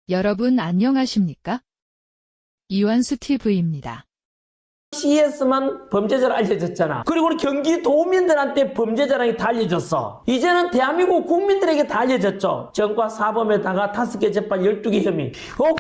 여러분 안녕하십니까? 이완수 TV입니다. CS만 범죄자로 알려졌잖아. 그리고 경기도민들한테 범죄자랑이 다 알려졌어. 이제는 대한민국 국민들에게 다 알려졌죠. 정과 사범에다가 5개 재판 12개 혐의.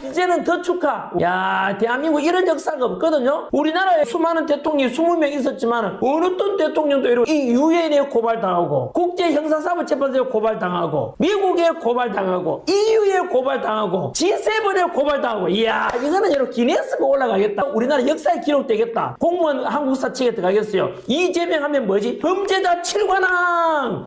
이제는 더 축하. 야, 대한민국 이런 역사가 없거든요. 우리나라에 수많은 대통령이 20명 있었지만 어느 어떤 대통령도 이러고 이 유엔에 고발당하고 국제형사사법재판소에 고발당하고 미국에 고발당하고 EU에 고발당하고 G7에 고발당하고. 이야, 이거는 여러분 기네스가 올라가겠다. 우리나라 역사에 기록되겠다. 공무원 한국사 측에 들어가겠어요. 이재명 하면 뭐지? 범죄자 7관왕!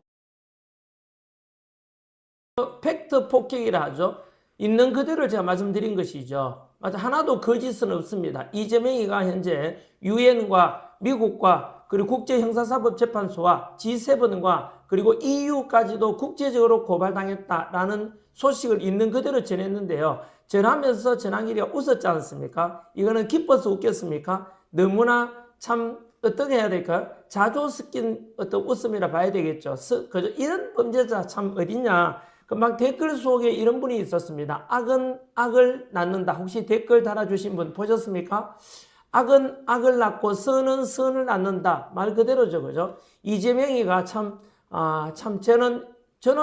팩트 폭격이라 하죠. 있는 그대로 제가 말씀드린 것이죠. 맞아, 하나도 거짓은 없습니다. 이재명이가 현재 유엔과 미국과 그리고 국제형사사법재판소와 G7과 그리고 EU까지도 국제적으로 고발당했다라는 소식을 있는 그대로 전했는데요. 전하면서 전하기가 웃었지 않습니까? 이거는 기뻐서 웃겼습니까? 너무나 참 어떻게 해야 될까요? 자조 섞인 어떤 웃음이라 봐야 되겠죠. 그저 이런 범죄자 참 어딨냐. 금방 댓글 속에 이런 분이 있었습니다. 악은 악을 낳는다. 혹시 댓글 달아주신 분 보셨습니까? 악은 악을 낳고 선은 선을 낳는다. 말 그대로죠. 그죠? 이재명이가 참 저는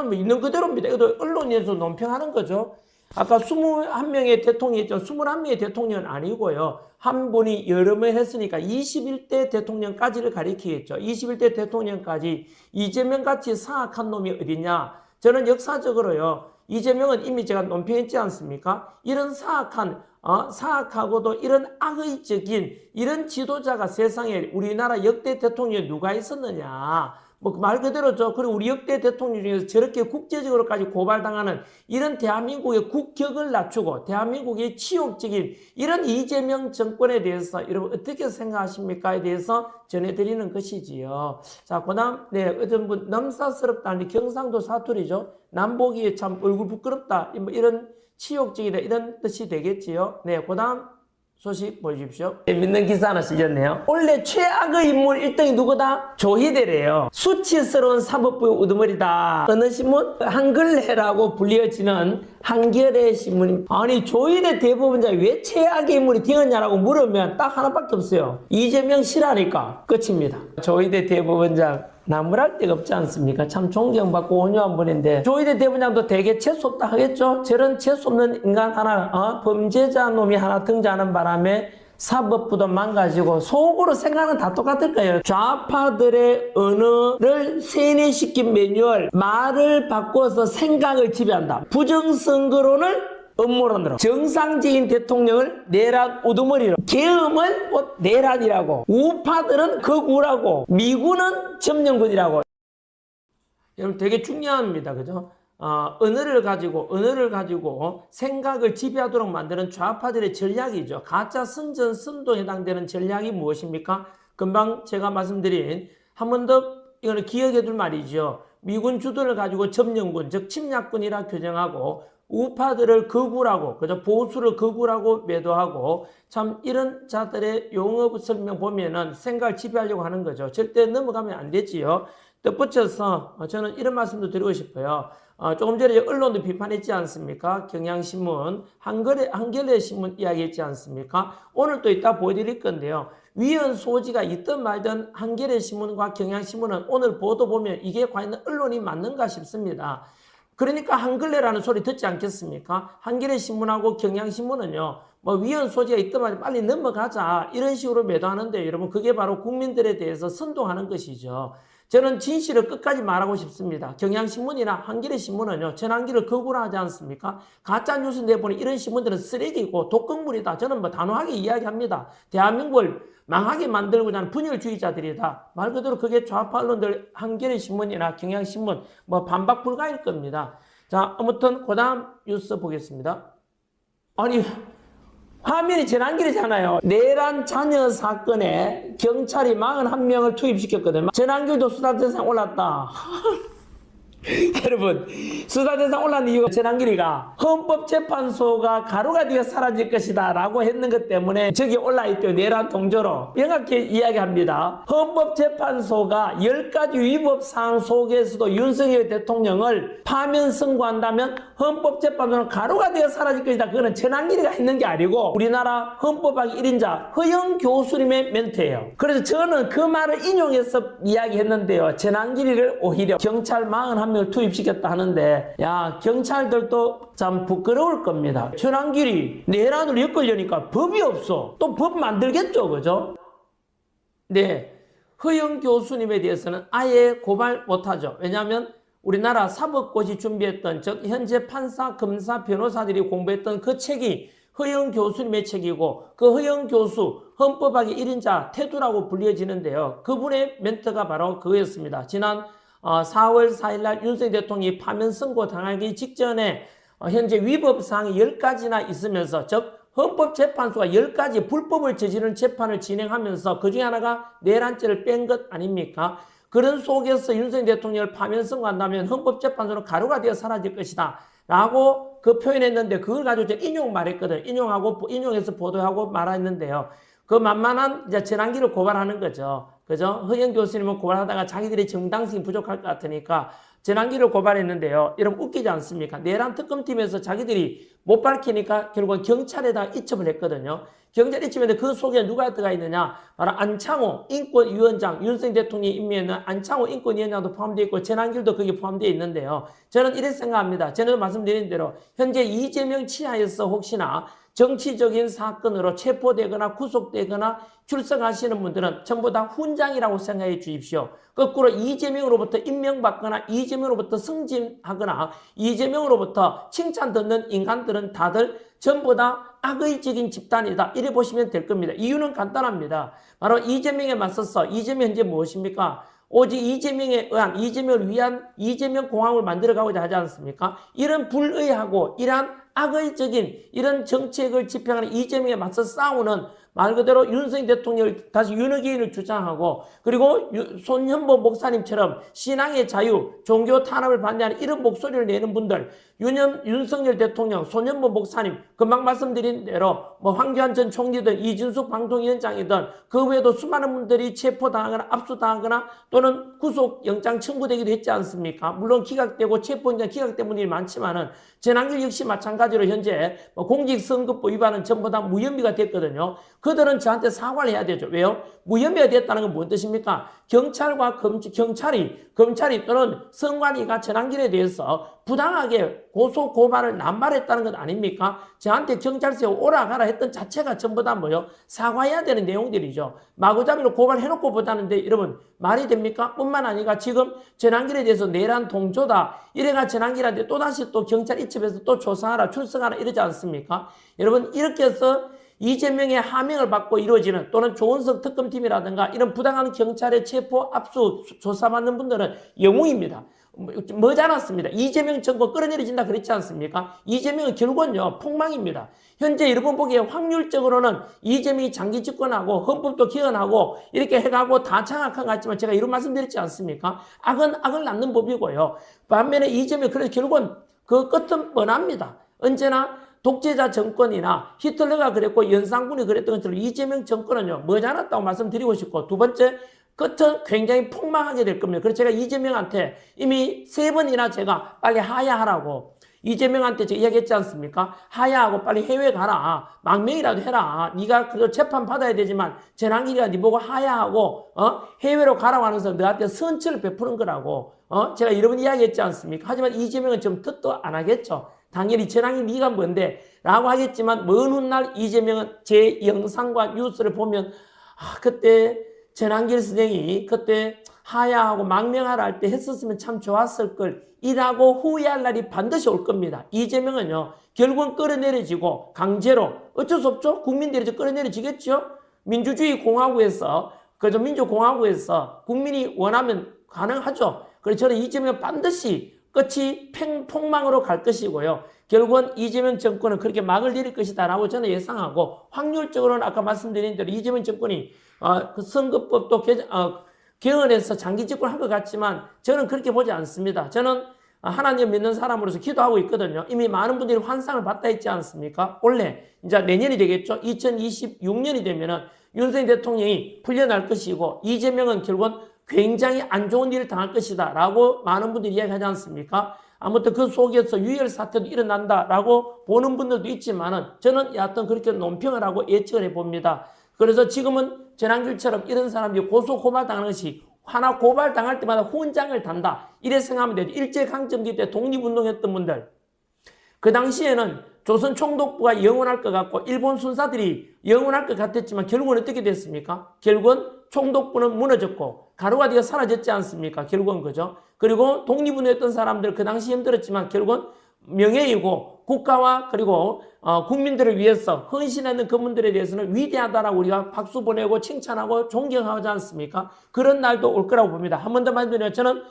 뭐 있는 그대로입니다. 이것도 언론에서 논평하는 거죠. 아까 21명의 대통령이 있죠. 21명의 대통령은 아니고요. 한 분이 여러 명 했으니까 21대 대통령까지를 가리키겠죠. 21대 대통령까지 이재명같이 사악한 놈이 어디냐. 저는 역사적으로요. 이재명은 이미 제가 논평했지 않습니까? 이런 사악하고도 이런 악의적인 이런 지도자가 세상에 우리나라 역대 대통령에 누가 있었느냐. 뭐 말 그대로죠. 그리고 우리 역대 대통령 중에서 저렇게 국제적으로까지 고발당하는 이런 대한민국의 국격을 낮추고 대한민국의 치욕적인 이런 이재명 정권에 대해서 여러분 어떻게 생각하십니까에 대해서 전해드리는 것이지요. 자, 그다음 어떤 분 넘사스럽다니 경상도 사투리죠. 남보기에 참 얼굴 부끄럽다. 뭐 이런 치욕적이다 이런 뜻이 되겠지요. 네, 그다음 소식 보여주십시오. 믿는 기사 하나 실렸네요. 원래 최악의 인물 1등이 누구다? 조희대래요. 수치스러운 사법부의 우두머리다. 어느 신문? 한글레라고 불리어지는 한겨레 신문입니다. 아니 조희대 대법원장이 왜 최악의 인물이 되었냐라고 물으면 딱 하나밖에 없어요. 이재명 싫어하니까 끝입니다. 조희대 대법원장 나무랄 데가 없지 않습니까? 참 존경받고 온유한 분인데 조희대 대법원장도 되게 재수없다 하겠죠? 저런 재수없는 인간 하나 범죄자 놈이 하나 등장하는 바람에 사법부도 망가지고 속으로 생각은 다 똑같을 거예요. 좌파들의 언어를 세뇌시킨 매뉴얼 말을 바꿔서 생각을 지배한다. 부정선거론을 음모론으로 정상적인 대통령을 내란 우두머리로 계엄을 내란이라고 우파들은 극우라고 미군은 점령군이라고. 여러분 되게 중요합니다. 그죠? 언어를 가지고 생각을 지배하도록 만드는 좌파들의 전략이죠. 가짜 선전 선도에 해당되는 전략이 무엇입니까? 금방 제가 말씀드린 한 번 더 이거는 기억해 둘 말이죠. 미군 주둔을 가지고 점령군 즉 침략군이라 규정하고 우파들을 극우라고, 그죠? 보수를 극우라고 매도하고, 참, 이런 자들의 용어 설명 보면은 생각을 지배하려고 하는 거죠. 절대 넘어가면 안 되지요. 덧붙여서, 저는 이런 말씀도 드리고 싶어요. 조금 전에 언론도 비판했지 않습니까? 경향신문, 한겨레 신문 이야기했지 않습니까? 오늘 또 이따 보여드릴 건데요. 위헌 소지가 있든 말든 한겨레 신문과 경향신문은 오늘 보도 보면 이게 과연 언론이 맞는가 싶습니다. 그러니까 한글레라는 소리 듣지 않겠습니까? 한겨레 신문하고 경향신문은요, 뭐 위헌 소지가 있더만 빨리 넘어가자 이런 식으로 매도하는데 여러분 그게 바로 국민들에 대해서 선동하는 것이죠. 저는 진실을 끝까지 말하고 싶습니다. 경향신문이나 한겨레 신문은요, 전환기를 거부를 하지 않습니까? 가짜뉴스 내보는 이런 신문들은 쓰레기고 독극물이다. 저는 뭐 단호하게 이야기합니다. 대한민국을 망하게 만들고자 하는 분열주의자들이다. 말 그대로 그게 좌파 언론들 한겨레 신문이나 경향신문 뭐 반박 불가일 겁니다. 자, 아무튼 그 다음 뉴스 보겠습니다. 아니 화면이 전환길이잖아요. 내란 자녀 사건에 경찰이 41명을 투입시켰거든요. 전환길도 수사 대상 올랐다. 여러분, 수사대상 올라온 이유가 전환길이가 헌법재판소가 가루가 되어 사라질 것이다 라고 했는 것 때문에 저기 올라있대요. 내란 동조로 명확히 이야기합니다. 헌법재판소가 10가지 위법사항 속에서도 윤석열 대통령을 파면 선고한다면 헌법재판소는 가루가 되어 사라질 것이다. 그거는 전환길이가 했는 게 아니고 우리나라 헌법학 1인자 허영 교수님의 멘트예요. 그래서 저는 그 말을 인용해서 이야기했는데요. 전환길이를 오히려 경찰 41명 투입시켰다 하는데, 야, 경찰들도 참 부끄러울 겁니다. 전환길이 내란으로 엮으려니까 법이 없어. 또 법 만들겠죠, 그죠? 네, 허영 교수님에 대해서는 아예 고발 못하죠. 왜냐하면 우리나라 사법고시 준비했던, 즉 현재 판사, 검사, 변호사들이 공부했던 그 책이 허영 교수님의 책이고, 그 허영 교수 헌법학의 1인자 태두라고 불려지는데요. 그분의 멘트가 바로 그거였습니다. 지난 4월 4일 날 윤석열 대통령이 파면 선고 당하기 직전에 현재 위법사항이 10가지나 있으면서, 즉 헌법재판소가 10가지 불법을 저지른 재판을 진행하면서 그 중에 하나가 내란죄를 뺀 것 아닙니까? 그런 속에서 윤석열 대통령을 파면 선고한다면 헌법재판소는 가루가 되어 사라질 것이다 라고 그 표현했는데, 그걸 가지고 제가 인용 말했거든. 인용해서 보도하고 말했는데요. 그 만만한 이제 전환기를 고발하는 거죠. 그죠? 허영 교수님은 고발하다가 자기들의 정당성이 부족할 것 같으니까 전환기를 고발했는데요. 여러분 웃기지 않습니까? 내란 특검팀에서 자기들이 못 밝히니까 결국은 경찰에다 이첩을 했거든요. 경찰 이첩했는데 그 속에 누가 들어가 있느냐? 바로 안창호 인권위원장, 윤석열 대통령이 임명했는 안창호 인권위원장도 포함되어 있고 전환길도 거기에 포함되어 있는데요. 저는 이렇게 생각합니다. 저는 말씀드린 대로 현재 이재명 치하에서 혹시나 정치적인 사건으로 체포되거나 구속되거나 출석하시는 분들은 전부 다 훈장이라고 생각해 주십시오. 거꾸로 이재명으로부터 임명받거나 이재명으로부터 승진하거나 이재명으로부터 칭찬 듣는 인간들은 다들 전부 다 악의적인 집단이다. 이래 보시면 될 겁니다. 이유는 간단합니다. 바로 이재명에 맞서서 이재명 현재 무엇입니까? 오직 이재명에 의한, 이재명을 위한 이재명 공항을 만들어가고자 하지 않습니까? 이런 불의하고 이러한 악의적인 이런 정책을 집행하는 이재명에 맞서 싸우는 말 그대로 윤석열 대통령을 다시 윤핵인을 주장하고, 그리고 손현보 목사님처럼 신앙의 자유, 종교 탄압을 반대하는 이런 목소리를 내는 분들, 윤석열 대통령, 손현보 목사님, 금방 말씀드린 대로 뭐 황교안 전 총리든 이준석 방통위원장이든 그 외에도 수많은 분들이 체포당하거나 압수당하거나 또는 구속영장 청구되기도 했지 않습니까? 물론 기각되고 체포영장 기각된 분들이 많지만은 전환길 역시 마찬가지로 현재 공직선거법 위반은 전부 다 무혐의가 됐거든요. 그들은 저한테 사과를 해야 되죠. 왜요? 무혐의가 됐다는 건 뭔 뜻입니까? 검찰이 또는 선관위가 전환길에 대해서 부당하게 고소 고발을 남발했다는 것 아닙니까? 저한테 경찰서에 오라 가라 했던 자체가 전부 다 뭐요? 사과해야 되는 내용들이죠. 마구잡이로 고발해놓고 보다는데 여러분 말이 됩니까? 뿐만 아니라 지금 전환길에 대해서 내란 동조다. 이래가 전환길한테 또다시 또 경찰 이첩해서 또 조사하라 출석하라 이러지 않습니까? 여러분 이렇게 해서 이재명의 하명을 받고 이루어지는 또는 조은석 특검팀이라든가 이런 부당한 경찰의 체포 압수 조사받는 분들은 영웅입니다. 머지않았습니다. 이재명 정권 끌어내려진다 그랬지 않습니까? 이재명은 결국은요 폭망입니다. 현재 여러분 보기에 확률적으로는 이재명이 장기 집권하고 헌법도 기원하고 이렇게 해가고 다 장악한 것 같지만 제가 이런 말씀 드렸지 않습니까? 악은 악을 낳는 법이고요. 반면에 이재명 그래서 결국은 그 끝은 뻔합니다. 언제나 독재자 정권이나 히틀러가 그랬고 연산군이 그랬던 것처럼 이재명 정권은요 머지않았다고 말씀드리고 싶고, 두 번째 끝은 굉장히 폭망하게 될 겁니다. 그래서 제가 이재명한테 이미 3번이나 제가 빨리 하야하라고 이재명한테 제가 이야기했지 않습니까? 하야하고 빨리 해외 가라. 망명이라도 해라. 네가 그 재판 받아야 되지만 전환길이가 네 보고 하야하고 해외로 가라고 하면서 너한테 선처를 베푸는 거라고 제가 여러 번 이야기했지 않습니까? 하지만 이재명은 좀 뜻도 안 하겠죠. 당연히 전환길 네가 뭔데? 라고 하겠지만 먼 훗날 이재명은 제 영상과 뉴스를 보면 그때 전환길 선생이 그때 하야하고 망명하라 할 때 했었으면 참 좋았을 걸 이라고 후회할 날이 반드시 올 겁니다. 이재명은요 결국은 끌어내려지고 강제로 어쩔 수 없죠. 국민들이 끌어내려지겠죠. 민주주의 공화국에서 그저 민주공화국에서 국민이 원하면 가능하죠. 그래서 저는 이재명은 반드시 끝이 폭망으로 갈 것이고요. 결국은 이재명 정권은 그렇게 막을 내릴 것이다라고 저는 예상하고, 확률적으로는 아까 말씀드린 대로 이재명 정권이 그 선거법도 개헌해서 장기 집권할 것 같지만 저는 그렇게 보지 않습니다. 저는 하나님 믿는 사람으로서 기도하고 있거든요. 이미 많은 분들이 환상을 받다 있지 않습니까? 올해 이제 내년이 되겠죠. 2026년이 되면은 윤석열 대통령이 풀려날 것이고 이재명은 결국은 굉장히 안 좋은 일을 당할 것이다 라고 많은 분들이 이야기하지 않습니까? 아무튼 그 속에서 유혈 사태도 일어난다라고 보는 분들도 있지만은 저는 여하튼 그렇게 논평을 하고 예측을 해봅니다. 그래서 지금은 전한길처럼 이런 사람들이 고소 고발당하는 것이 하나 고발당할 때마다 훈장을 단다. 이래 생각하면 돼요. 일제강점기 때 독립운동했던 분들. 그 당시에는 조선 총독부가 영원할 것 같고 일본 순사들이 영원할 것 같았지만 결국은 어떻게 됐습니까? 결국은 총독부는 무너졌고 가루가디가 사라졌지 않습니까? 결국은 그죠? 그리고 독립운동했던 사람들 그 당시 힘들었지만 결국은 명예이고 국가와 그리고 국민들을 위해서 헌신하는 그분들에 대해서는 위대하다라고 우리가 박수 보내고 칭찬하고 존경하지 않습니까? 그런 날도 올 거라고 봅니다. 한 번 더 말씀드리면 저는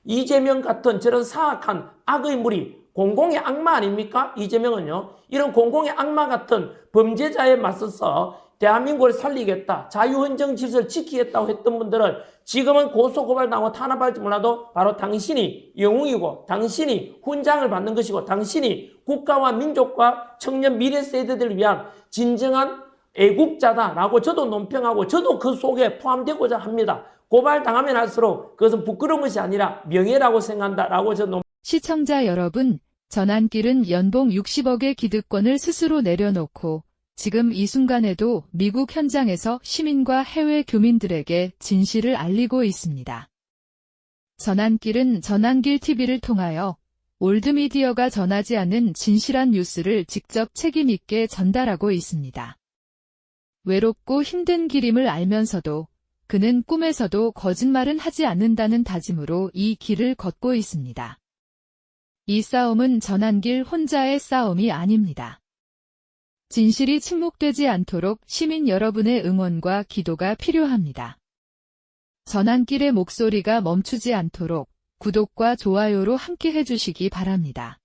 이재명 같은 저런 사악한 악의 무리 공공의 악마 아닙니까? 이재명은요. 이런 공공의 악마 같은 범죄자에 맞서서 대한민국을 살리겠다. 자유헌정 질서를 지키겠다고 했던 분들은 지금은 고소고발당하고 탄압할지 몰라도 바로 당신이 영웅이고 당신이 훈장을 받는 것이고 당신이 국가와 민족과 청년 미래 세대들을 위한 진정한 애국자다라고 저도 논평하고 저도 그 속에 포함되고자 합니다. 고발당하면 할수록 그것은 부끄러운 것이 아니라 명예라고 생각한다라고 저는 시청자 여러분, 전한길은 연봉 60억의 기득권을 스스로 내려놓고 지금 이 순간에도 미국 현장에서 시민과 해외 교민들에게 진실을 알리고 있습니다. 전한길은 전한길 TV를 통하여 올드미디어가 전하지 않은 진실한 뉴스를 직접 책임있게 전달하고 있습니다. 외롭고 힘든 길임을 알면서도 그는 꿈에서도 거짓말은 하지 않는다는 다짐으로 이 길을 걷고 있습니다. 이 싸움은 전한길 혼자의 싸움이 아닙니다. 진실이 침묵되지 않도록 시민 여러분의 응원과 기도가 필요합니다. 전한길의 목소리가 멈추지 않도록 구독과 좋아요로 함께 해주시기 바랍니다.